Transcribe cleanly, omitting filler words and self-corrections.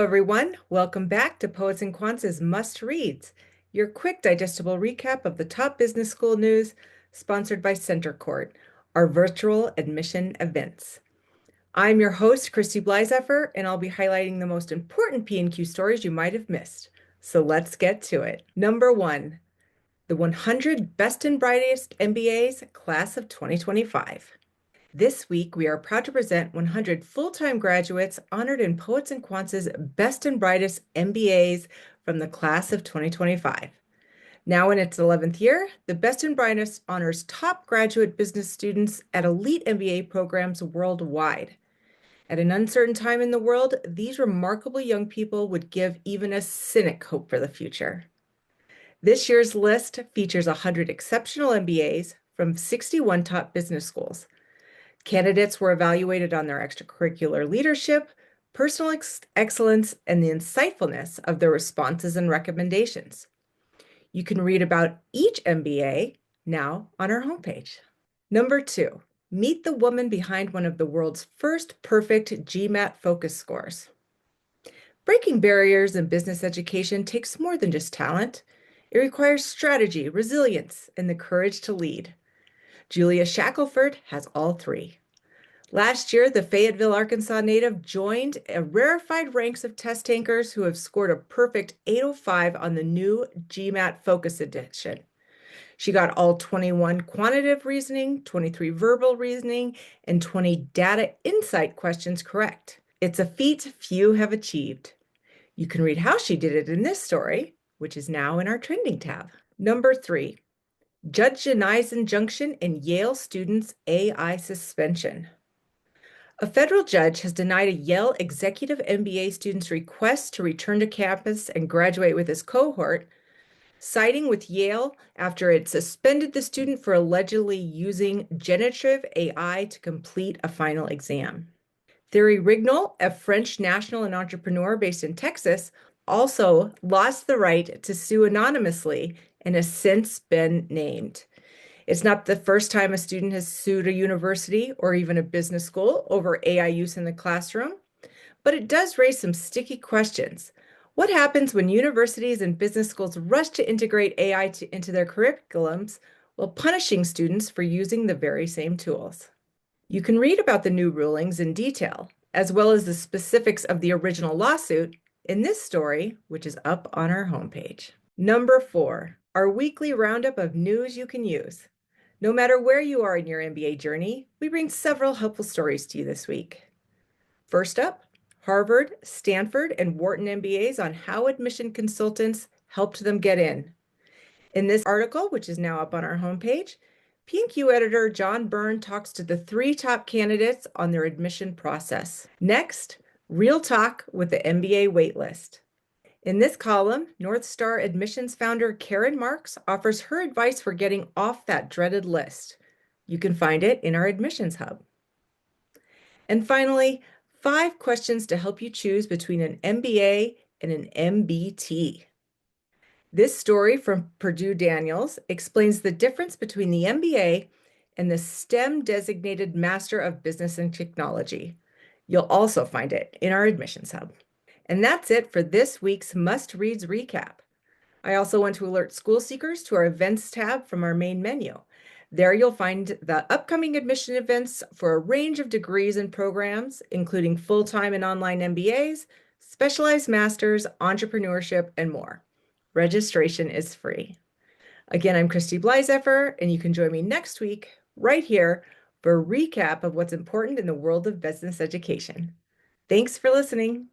everyone. Welcome back to Poets and Quants' Must Reads, your quick, digestible recap of the top business school news, sponsored by Center Court, our virtual admission events. I'm your host, Christy Blyzeffer, and I'll be highlighting the most important P&Q stories you might have missed. So let's get to it. Number 1, the 100 Best and Brightest MBAs, Class of 2025. This week, we are proud to present 100 full-time graduates honored in Poets and Quants' Best and Brightest MBAs from the class of 2025. Now in its 11th year, the Best and Brightest honors top graduate business students at elite MBA programs worldwide. At an uncertain time in the world, these remarkable young people would give even a cynic hope for the future. This year's list features 100 exceptional MBAs from 61 top business schools. Candidates were evaluated on their extracurricular leadership, personal excellence, and the insightfulness of their responses and recommendations. You can read about each MBA now on our homepage. Number 2, meet the woman behind one of the world's first perfect GMAT focus scores. Breaking barriers in business education takes more than just talent. It requires strategy, resilience, and the courage to lead. Julia Shackelford has all three. Last year, the Fayetteville, Arkansas native joined a rarefied ranks of test takers who have scored a perfect 805 on the new GMAT Focus Edition. She got all 21 quantitative reasoning, 23 verbal reasoning, and 20 data insight questions correct. It's a feat few have achieved. You can read how she did it in this story, which is now in our trending tab. Number 3, judge denies injunction in Yale students' AI suspension. A federal judge has denied a Yale executive MBA student's request to return to campus and graduate with his cohort, siding with Yale after it suspended the student for allegedly using generative AI to complete a final exam. Thierry Rignol, a French national and entrepreneur based in Texas, also lost the right to sue anonymously and has since been named. It's not the first time a student has sued a university or even a business school over AI use in the classroom, but it does raise some sticky questions. What happens when universities and business schools rush to integrate AI into their curriculums while punishing students for using the very same tools? You can read about the new rulings in detail, as well as the specifics of the original lawsuit, in this story, which is up on our homepage. Number 4, our weekly roundup of news you can use. No matter where you are in your MBA journey, we bring several helpful stories to you this week. First up, Harvard, Stanford, and Wharton MBAs on how admission consultants helped them get in. In this article, which is now up on our homepage, P&Q editor John Byrne talks to the 3 top candidates on their admission process. Next, Real Talk with the MBA waitlist. In this column, North Star Admissions founder Karen Marks offers her advice for getting off that dreaded list. You can find it in our admissions hub. And finally, 5 questions to help you choose between an MBA and an MBT. This story from Purdue Daniels explains the difference between the MBA and the STEM designated Master of Business and Technology. You'll also find it in our admissions hub. And that's it for this week's Must Reads recap. I also want to alert school seekers to our events tab from our main menu. There you'll find the upcoming admission events for a range of degrees and programs, including full-time and online MBAs, specialized masters, entrepreneurship, and more. Registration is free. Again, I'm Christy Blyzeffer, and you can join me next week right here for a recap of what's important in the world of business education. Thanks for listening.